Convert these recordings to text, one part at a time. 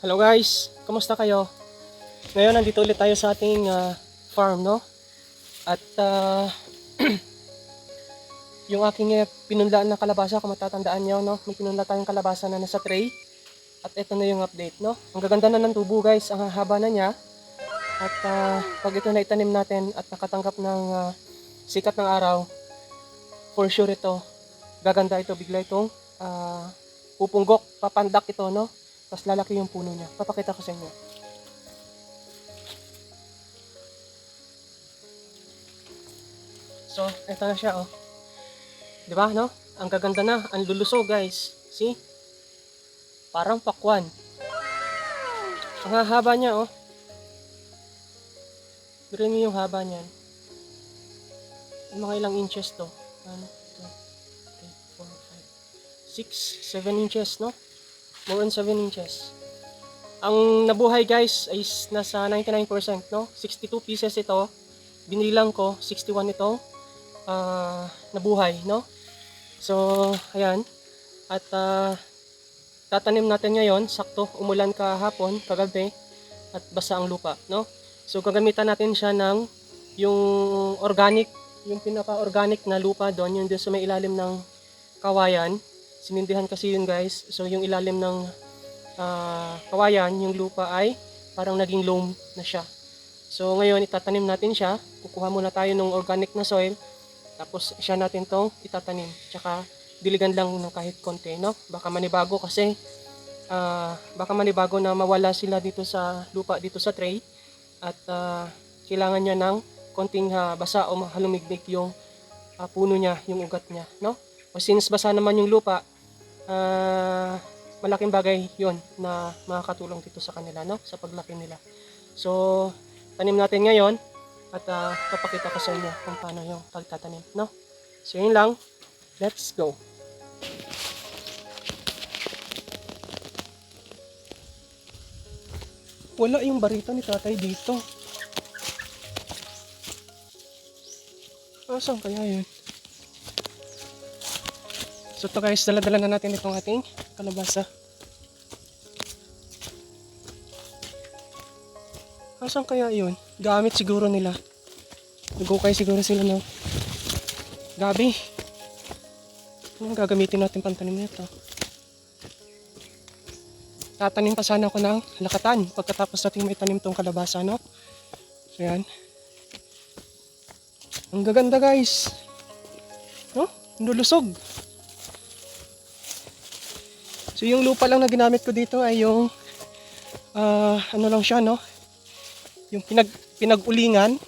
Hello guys, kumusta kayo? Ngayon nandito ulit tayo sa ating farm, no? At yung aking pinunlaan na kalabasa, kung matatandaan nyo, no? May pinunla tayong kalabasa na nasa tray. At ito na yung update, no? Ang gaganda na ng tubo guys, ang haba na niya. At pag ito na itanim natin at nakatanggap ng sikat ng araw, for sure ito, gaganda ito, bigla itong pupunggok, papandak ito, no? Tapos lalaki yung puno niya. Papakita ko sa inyo. So, ito na siya, oh. 'Di ba, no? Ang gaganda na, ang lulusog, guys. See? Parang pakwan. Ang haba niya, oh. Biro niyo yung haba niyan. Mga ilang inches to? 1, 2, 3, 4, 5, 6, 7 inches, no? More than 7 inches. Ang nabuhay guys is nasa 99%, no? 62 pieces ito. Binilang ko 61 ito nabuhay, no? So, ayan. At tatanim natin ngayon, sakto umulan kahapon, kagabi, at basa ang lupa, no? So, gagamitan natin siya ng yung organic, yung pinaka-organic na lupa doon, yung doon sa may ilalim ng kawayan. Sinindihan kasi yun guys. So, yung ilalim ng kawayan, yung lupa ay parang naging loam na siya. So ngayon itatanim natin siya. Kukuha muna tayo ng organic na soil. Tapos siya natin tong itatanim. Tsaka diligan lang ng kahit konti, no? Baka manibago kasi baka manibago na mawala sila dito sa lupa, dito sa tray. At kailangan niya ng konting basa o halumigmig yung puno niya, yung ugat niya, no? O since basa naman yung lupa, malaking bagay yon na makakatulong dito sa kanila, no? Sa paglaki nila. So, tanim natin ngayon at papakita ko sa inyo kung paano yung pagtatanim, no? So, yun lang. Let's go. Wala yung barita ni tatay dito. Saan kaya yun? So ito guys, dala-dala na natin itong ating kalabasa. Saan kaya yun? Gamit siguro nila. Nag-ukay siguro sila ng gabi. Anong gagamitin natin pantanim nito? Tatanim pa sana ako ng lakatan pagkatapos natin may tanim tong kalabasa, no? So yan. Ang gaganda guys. No? Lulusog. So yung lupa lang na ginamit ko dito ay yung ano lang siya, no? Yung pinag-ulingan.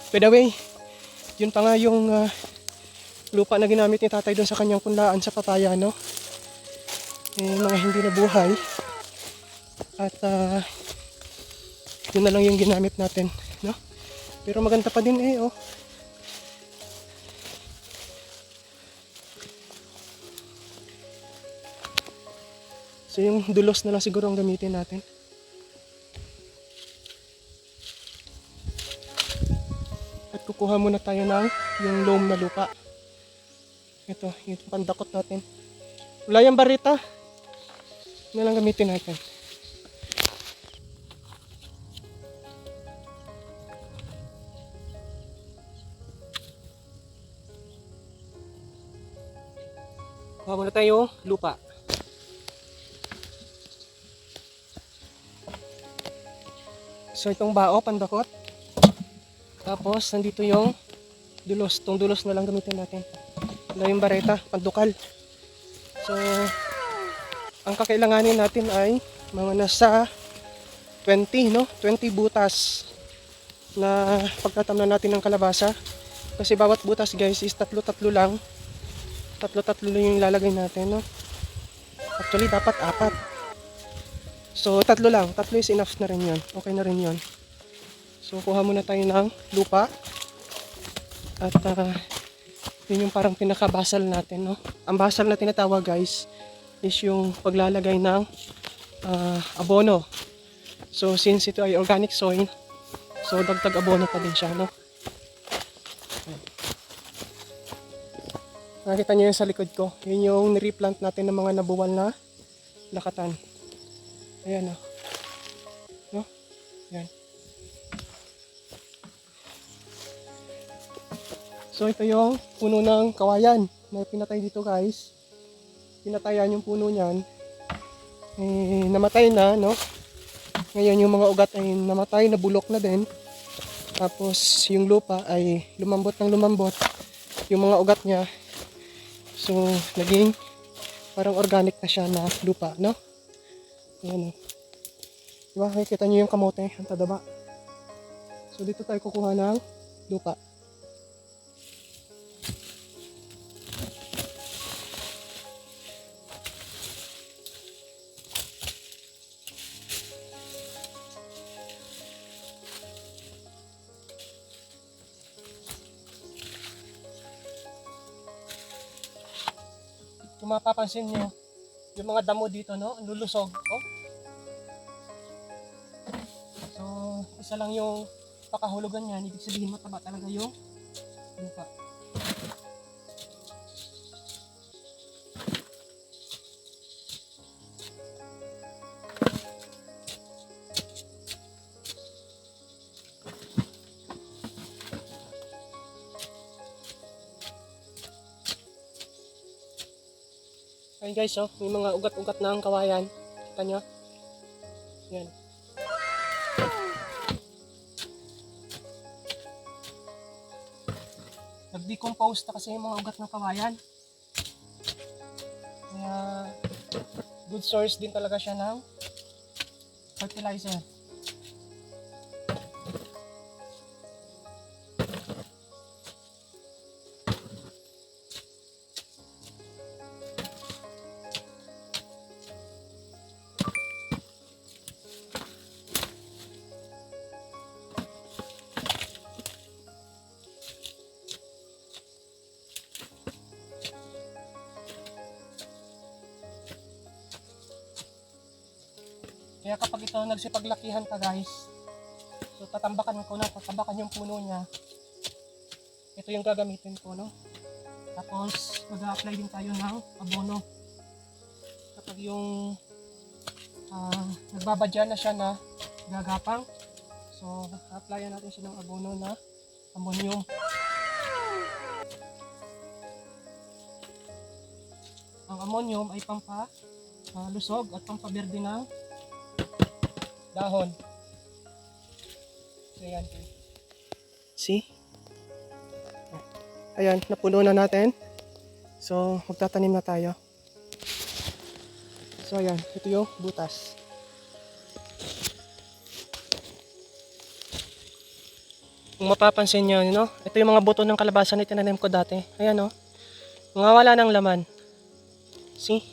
By the way, yun pa nga yung lupa na ginamit ni tatay doon sa kanyang punlaan sa papaya, no? Mga hindi na buhay. At yun na lang yung ginamit natin, no? Pero maganda pa din oh. So yung dulos na lang siguro ang gamitin natin. At kukuha muna tayo ng yung loam na lupa. Ito, yung pandakot natin. Wala yung barita. Na lang gamitin natin. Kuha muna tayo lupa. So itong bao, pandakot. Tapos nandito yung dulos. Itong dulos na lang gamitin natin. Wala yung bareta, pandukal. So ang kakailanganin natin ay mga nasa 20, no? 20 butas na pagtatamnan natin ng kalabasa. Kasi bawat butas guys is tatlo-tatlo lang. Tatlo-tatlo lang yung ilalagay natin, no? Actually dapat 4. So, 3 lang. 3 is enough na rin yun. Okay na rin yun. So, kuha muna tayo ng lupa. At, yun yung parang pinaka-basal natin, no? Ang basal na tinatawag, guys, is yung paglalagay ng abono. So, since ito ay organic soil, so, dagdag abono pa din siya, no? Nakita niyo yun sa likod ko. Yun yung nireplant natin ng mga nabuwal na lakatan. Ayan o. No? Ayan. So ito yung puno ng kawayan na pinatay dito guys. Pinatayan yung puno niyan. Namatay na, no? Ngayon yung mga ugat ay namatay, nabulok na din. Tapos yung lupa ay lumambot ng lumambot. Yung mga ugat niya. So naging parang organic na siya na lupa, no? Ayan o. Diba? Kita nyo yung kamote, ang tadaba. So dito tayo kukuha ng lupa. Kung mapapansin nyo, yung mga damo dito, no? Lulusog. Oh. So, isa lang yung pakahulugan niyan. Ibig sabihin mataba talaga yung lupa. Ayun guys, oh, may mga ugat-ugat na ang kawayan. Kita nyo? Yan. Nag-decompose na kasi yung mga ugat ng kawayan. Kaya, good source din talaga siya ng fertilizer. Kaya kapag ito nagsipaglakihan ka guys, so tatambakan ko na, tatambakan yung puno niya. Ito yung gagamitin ko, no? Tapos mag-a-apply din tayo ng abono. Kapag yung nagbabadya na siya na gagapang, so applyan natin siya ng abono na ammonium. Ang ammonium ay pampalusog at pampaberde ng dahon. So ayan. See? Ayan, napuno na natin. So magtatanim na tayo. So ayan, ito yung butas. Kung mapapansin nyo, no? Ito yung mga buto ng kalabasa na tinanim ko dati. Ayan, no? Mga wala ng laman. See?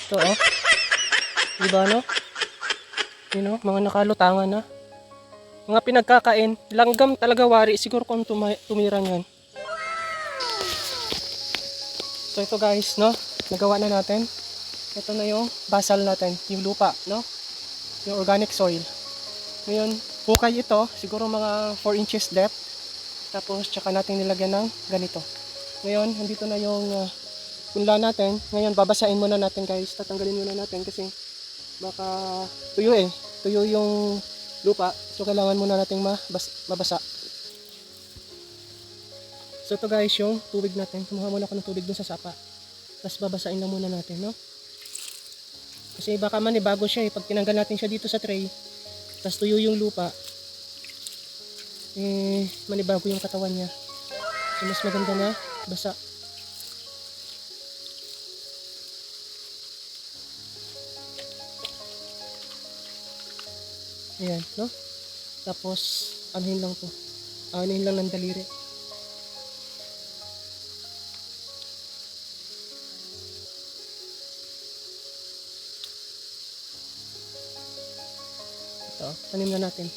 Ito, oh. Diba, no? You know, mga nakalutangan na. Mga pinagkakain. Langgam talaga wari. Siguro kung tumira yan. So ito guys, no? Nagawa na natin. Ito na yung basal natin. Yung lupa, no? Yung organic soil. Ngayon, hukay ito. Siguro mga 4 inches depth. Tapos, tsaka natin nilagyan ng ganito. Ngayon, nandito na yung punla natin. Ngayon, babasain muna natin guys. Tatanggalin muna natin kasi baka tuyo eh. Tuyo yung lupa. So, kailangan muna natin mabasa. So, ito guys yung tubig natin. Kumuha muna ako ng tubig dun sa sapa. Tapos, babasain lang muna natin, no? Kasi baka manibago siya eh. Pag tinanggal natin siya dito sa tray, tapos tuyo yung lupa, manibago yung katawan niya. So, mas maganda na basa. Ayan, no? Tapos, anuhin lang to. Anuhin lang ng daliri. Ito, tanim na natin.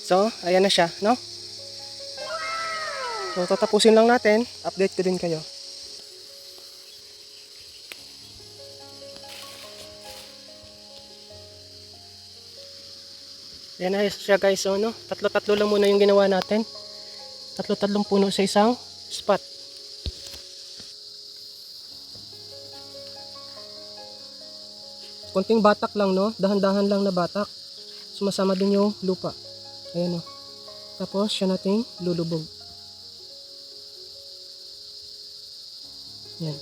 So, ayan na siya, no? So, tatapusin lang natin. Update ko din kayo. Ayan na siya guys, so, no? Tatlo-tatlo lang muna yung ginawa natin. Tatlo-tatlong puno sa isang spot. Konting batak lang, no? Dahan-dahan lang na batak. Sumasama din yung lupa. Ayan, no? Tapos, siya nating lulubog. Yan.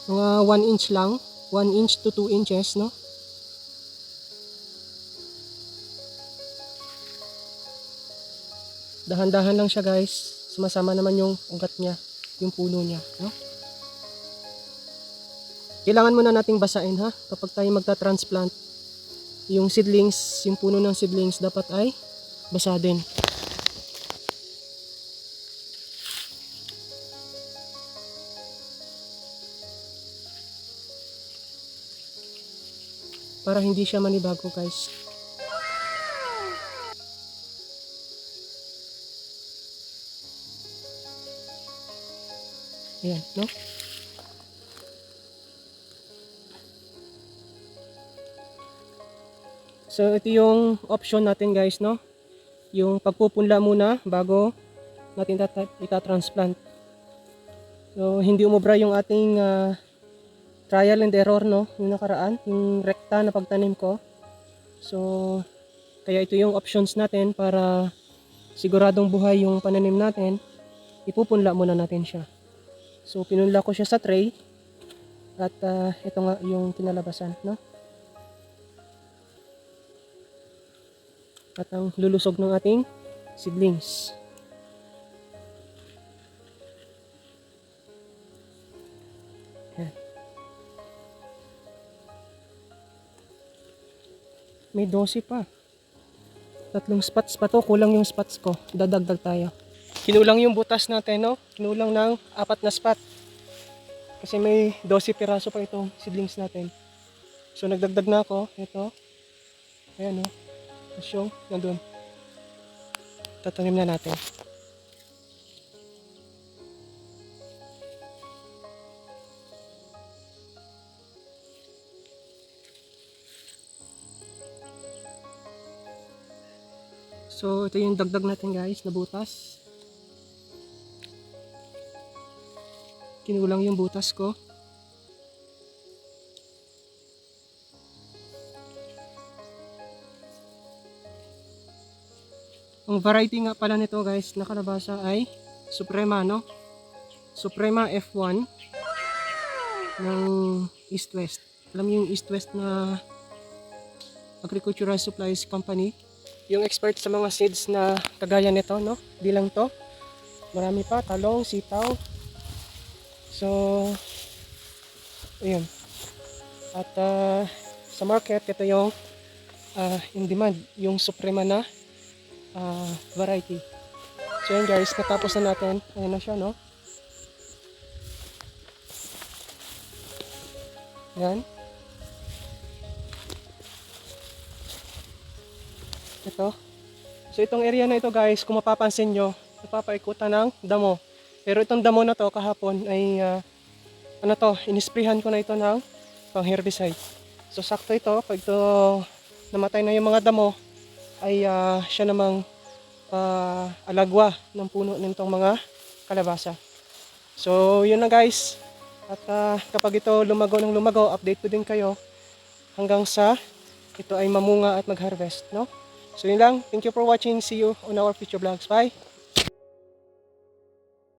Mga 1 inch lang. 1 inch to 2 inches, no? Dahan-dahan lang siya guys. Sumasama naman yung ugat niya. Yung puno niya, no? Kailangan muna nating basain ha. Kapag tayo magta-transplant, yung seedlings, yung puno ng seedlings dapat ay basa din. Para hindi siya manibago guys. Ayan, no? So, ito yung option natin guys, no? Yung pagpupunla muna bago natin itatransplant. So, hindi umubra yung ating trial and error, no? Yung nakaraan, yung rekta na pagtanim ko. So, kaya ito yung options natin para siguradong buhay yung pananim natin. Ipupunla muna natin siya. So, pinunla ko siya sa tray. At ito nga yung kinalabasan, no? At ang lulusog ng ating seedlings. Yan. May 12 pa. 3 spots pa to. Kulang yung spots ko. Dadagdag tayo. Kinulang yung butas natin, no? Kinulang ng 4 na spot. Kasi may 12 piraso pa itong seedlings natin. So nagdagdag na ako. Ito. Ayan, no? Tapos yung nandun. Tatanim na natin. So ito yung dagdag natin guys na butas. Kinulang yung butas ko. Ang variety nga pala nito guys na kalabasa ay Suprema, no? Suprema F1 ng East West. Alam niyo yung East West na Agricultural Supplies Company? Yung expert sa mga seeds na kagaya nito, no? Di lang to. Marami pa, talong, sitaw. So, ayun. At sa market, ito yung in demand, yung Suprema na variety. So yun guys, natapos na natin. Ayan na siya, no? Ayan. Ito. So itong area na ito guys, kung mapapansin nyo, napapaikutan ng damo. Pero itong damo na to kahapon ay ano to, inisprehan ko na ito ng pang herbicide. So sakto ito, pag ito namatay na yung mga damo, ay siya namang alagwa ng puno nitong mga kalabasa. So yun na guys. At kapag ito lumago ng lumago, update ko din kayo hanggang sa ito ay mamunga at mag-harvest, no? So yun lang. Thank you for watching. See you on our future vlogs. Bye!